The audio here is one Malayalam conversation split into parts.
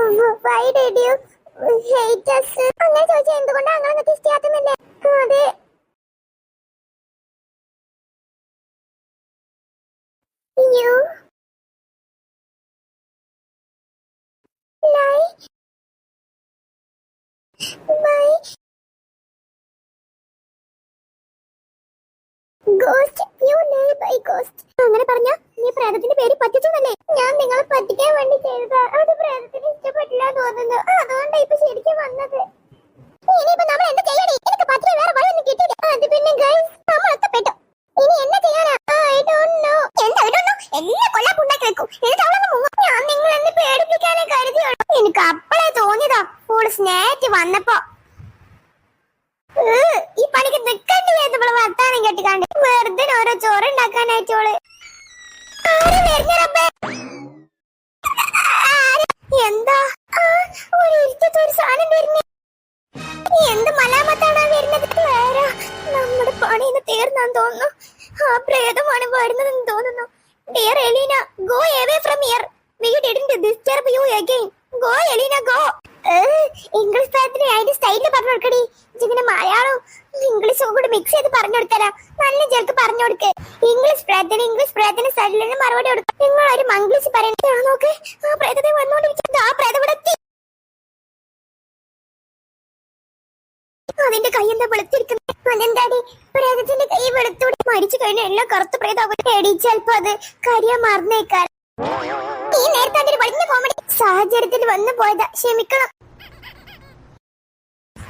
Why did you hate us? അങ്ങനെ ചോദിച്ചാൽ എന്തുകൊണ്ടാണ് അങ്ങനെ നിങ്ങൾക്ക് ഇഷ്ടമാക്കുന്നില്ലേ? അതെ. You lie. Why? Ghost. You lie by ghost. അങ്ങനെ പറഞ്ഞ നീ പ്രേതത്തിന്റെ പേര് പറ്റിച്ചതല്ലേ? ഞാൻ നിങ്ങളെ പറ്റിക്കാൻ വേണ്ടി ചെയ്തതാ. അത് പ്രേതത്തിന് ഇഷ്ടപ്പെട്ടില്ല തോന്നുന്നു. അതുകൊണ്ടാണ് ഇപ്പൊ ശരിക്കും വന്നത്. ഇനിയിപ്പോ നമ്മൾ എന്ത് ചെയ്യണേ? എനിക്ക് പറ്റിയ വേറെ വഴിയൊന്നും കിട്ടിയില്ല. അത് പിന്നെ ഗൈസ് നമ്മൾ ഒറ്റപ്പെട്ടു. ഇനി എന്നാ ചെയ്യാനാ? I don't know. എന്താ I don't know? എല്ലാം കൊല്ലാപ്പുണ്ടാക്കി വെക്കും. എന്നിട്ട് അവളൊന്ന് മുങ്ങും. ഞാൻ നിങ്ങളെന്നെ പേടിപ്പിക്കാനേ കരുതിയുള്ളൂ. എനിക്ക് അപ്പളേ തോന്നിയതാ ഫുൾ സ്നേറ്റ് വന്നപ്പോ. ഈ പണിക്ക് നിൽക്കേണ്ടി വരുന്നപ്പോൾ വർത്താനം കെട്ടിക്കാണ്ട് വെറുതെ ഓരോ ചോറുണ്ടാക്കാനായിട്ടോള്. എന്താ ഒരു ഇരുട്ടത്തൊരു സാധനം വരുന്നേ? എന്ത് മലാമത്താണാ വരുന്നത്? വേറെ നമ്മുടെ പണിന്ന് തീർന്നാന്ന് തോന്നുന്നു. ആ പ്രേതമാണ് വരുന്നതെന്ന് തോന്നുന്നു. Dear Elena, go away from here. We didn't disturb you again. Go Elena, go. English പ്രായത്തിന് അതിന്റെ സ്റ്റൈലിൽ പറഞ്ഞു കൊടുക്കടി. ഇതിങ്ങനെ മലയാളം ഇംഗ്ലീഷും കൂടി മിക്സ് ചെയ്ത് പറഞ്ഞു കൊടുത്തരാ. നല്ല ചേർക്ക് പറഞ്ഞു കൊടുക്ക്. ഇംഗ്ലീഷ് പ്രായത്തിന് സ്റ്റൈലിന് മറുപടി കൊടുക്കും. നിങ്ങൾ ഒരു മംഗ്ലീഷ് പറയണേ. നോക്ക് ആ പ്രേതത്തെ വന്നോണ്ടിരിക്കുന്നത്. ആ പ്രേതം ഇവിടെ എത്തി. അതിന്റെ കൈ എന്താ വെളുത്തിരിക്കുന്നത്? അതെന്താടി പ്രേതത്തിന്റെ കൈ വെളുത്തൂടി? മരിച്ചു കഴിഞ്ഞ എല്ലാം കറുത്ത പ്രേതം. ചിലപ്പോ അത് കരിയാ മറന്നേക്കാൻ. ഈ നേരത്തെ അതൊരു വലിയ കോമഡി സാഹചര്യത്തിൽ വന്നു പോയതാ. ക്ഷമിക്കണം.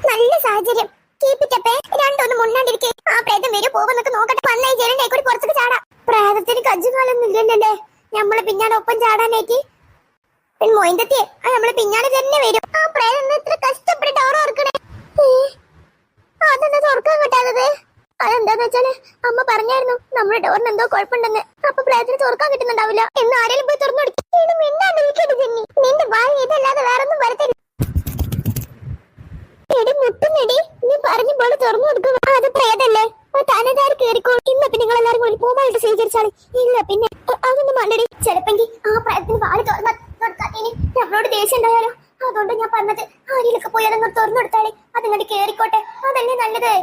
നല്ല സാഹചര്യം. കീപ്പിറ്റപ്പേ രണ്ടൊന്നും മുണ്ടാണ്ടിരിക്കേ. ആ പ്രേതം വരും പോകുന്നൊക്കെ നോക്കട്ടെ. വന്നായി ജനന്റെ കൂടി പുറത്തേക്ക് ചാടാം. പ്രേതത്തിന് കജ്ജുകാലൊന്നും ഇല്ലല്ലേ നമ്മളെ പിന്നാലെ ഒപ്പം ചാടാനായിട്ട്? മൊയിന്തെത്തിയേ നമ്മളെ പിന്നാലെ തന്നെ വരും. ആ പ്രേതം എത്ര കഷ്ടപ്പെട്ട് ഓർക്കണേ. അതെന്താ തുറക്കാൻ കിട്ടാത്തത്? അതെന്താന്ന് വെച്ചാല് അമ്മ പറഞ്ഞായിരുന്നു നമ്മുടെ ഡോറിന് എന്തോ കുഴപ്പമുണ്ടെന്ന്. അപ്പൊ പ്രേതത്തിന് തുറക്കാൻ കിട്ടുന്നുണ്ടാവില്ല. എന്ന് ആരെങ്കിലും പോയി തുറന്നു കൊടുക്കും. നിന്റെ വായി ഇതല്ലാതെ വേറൊന്നും വരത്തില്ല. എടി മുട്ടുന്നെടി, നീ പറഞ്ഞ പോലെ തുറന്നു കൊടുക്കുക. അത് പ്രേതല്ലേ? തനതാര് കേറിക്കോളൂ. ഇന്ന് പിന്നെ നിങ്ങൾ എല്ലാരും കൂടി പൂമായിട്ട് സ്വീകരിച്ചാളെ. ഇല്ല പിന്നെ അതൊന്നും മണ്ടടി. ചിലപ്പെങ്കിൽ ആ പ്രേതത്തിന് വാല് തുറക്കാത്തീന് നമ്മളോട് ദേഷ്യം ഉണ്ടായാലോ. അതുകൊണ്ട് ഞാൻ പറഞ്ഞത് ആരെയൊക്കെ പോയി അതങ്ങ് തുറന്നു കൊടുത്താളെ. അതങ്ങോട്ട് കേറിക്കോട്ടെ. അതല്ലേ നല്ലത്.